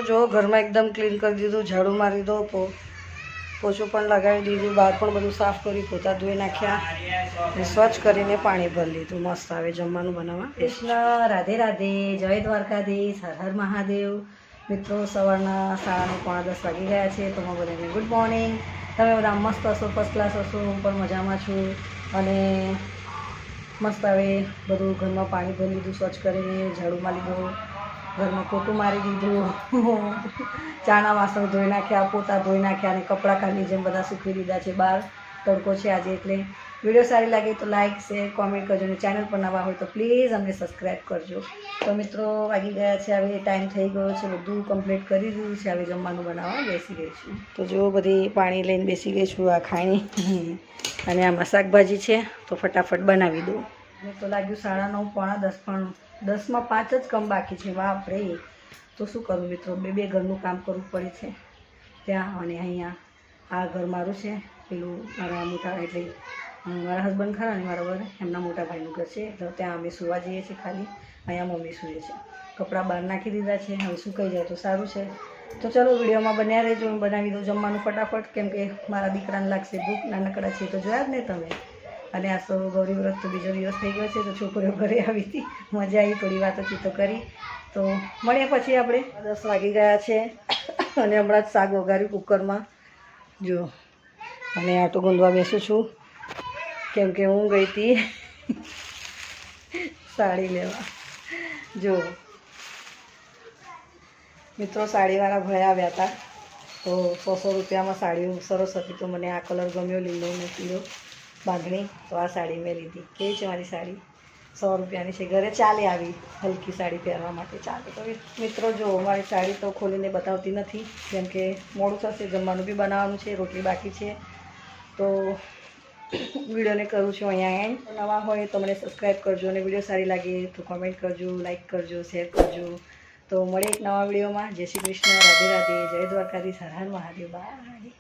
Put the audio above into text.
જો ઘરમાં એકદમ ક્લીન કરી દીધું, ઝાડુ મારી દો, પોછું પણ લગાવી દીધું, બહાર પણ બધું સાફ કરી, પોતા ધોઈ નાખ્યા અને સ્વચ્છ કરીને પાણી ભરી લીધું. મસ્ત આવે જમવાનું બનાવવા. કૃષ્ણ રાધે રાધે, જય દ્વારકાધીશ, હર હર મહાદેવ. મિત્રો સવારના 9:30 વાગી ગયા છે. તો હું બધાને ગુડ મોર્નિંગ. તમે બધા મસ્ત હશો, ફર્સ્ટ ક્લાસ હશો, હું પણ મજામાં છું. અને મસ્ત આવે બધું ઘરમાં પાણી ભરી લીધું, સ્વચ્છ કરીને ઝાડુ મારી દીધું, ઘરમાં પોતું મારી દીધું, ચાના વાસણ ધોઈ નાખ્યા, પોતા ધોઈ નાખ્યા અને કપડાં કાઢી જેમ બધા સૂકવી દીધા છે. બહાર તડકો છે આજે, એટલે વિડીયો સારી લાગે તો લાઇક, શેર, કોમેન્ટ કરજો અને ચેનલ પર નવા હોય તો પ્લીઝ અમને સબસ્ક્રાઈબ કરજો. તો મિત્રો વાગી ગયા છે, હવે ટાઈમ થઈ ગયો છે, બધું કમ્પ્લીટ કરી દીધું છે. હવે જમવાનું બનાવવા બેસી ગઈ છું. તો જો બધી પાણી લઈને બેસી ગઈ છું, આ ખાણી અને આમાં શાકભાજી છે તો ફટાફટ બનાવી દઉં. મને તો લાગ્યું 9:30 પોણા 10, પણ 10માં 5 જ કમ બાકી છે. બાપરે! તો શું કરું મિત્રો, બે ઘરનું કામ કરવું પડે છે ત્યાં. અને અહીંયા આ ઘર મારું છે, પેલું મારા મોટા એટલે મારા હસબન્ડ ખરા ને મારા વર, એમના મોટા ભાઈનું ઘર છે. તો ત્યાં અમે સુવા જઈએ છીએ ખાલી, અહીંયા મમ્મી સૂએ છે. કપડાં બહાર નાખી દીધા છે, હવે સુકાઈ જાય તો સારું છે. તો ચલો વિડીયોમાં બન્યા રહેજો, હું બનાવી દઉં જમવાનું ફટાફટ, કેમ કે મારા દીકરાને લાગશે ભૂખ. નાનકડા છે તો જોયા જ ને તમે. અને આ તો ગૌરી વ્રત તો બીજો દિવસ થઈ ગયો છે, તો છોકરીઓ ઘરે આવી હતી, મજા આવી, થોડી વાતોચીતો કરી. તો મળીએ પછી આપણે. 10 વાગી ગયા છે અને હમણાં જ શાક વઘાર્યું કુકરમાં જો. અને આટો ગોંધવા બેસું છું, કેમ કે હું ગઈ હતી સાડી લેવા. જો મિત્રો સાડીવાળા ભાઈ આવ્યા હતા, તો 100 રૂપિયામાં સાડીઓ સરસ હતી. તો મને આ કલર ગમ્યો, લીલો ને પીળો બાંધણી. તો આ સાડી મેં લીધી. કેવી છે મારી સાડી? 100 રૂપિયાની છે. ઘરે ચાલે આવી હલકી સાડી પહેરવા માટે ચાલે. તો મિત્રો જો મારી સાડી તો ખોલીને બતાવતી નથી, કેમ કે મોડું થશે, જમવાનું બી બનાવવાનું છે, રોટલી બાકી છે. તો વિડીયોને કરું છું અહીંયા એન્ડ. નવા હોય તો મને સબસ્ક્રાઈબ કરજો, અને વિડીયો સારી લાગે તો કોમેન્ટ કરજો, લાઈક કરજો, શેર કરજો. તો મળે એક નવા વિડીયોમાં. જય શ્રી કૃષ્ણ, રાધે રાધે, જય દ્વારકાધીશ, હર હર મહાદેવ. બાય.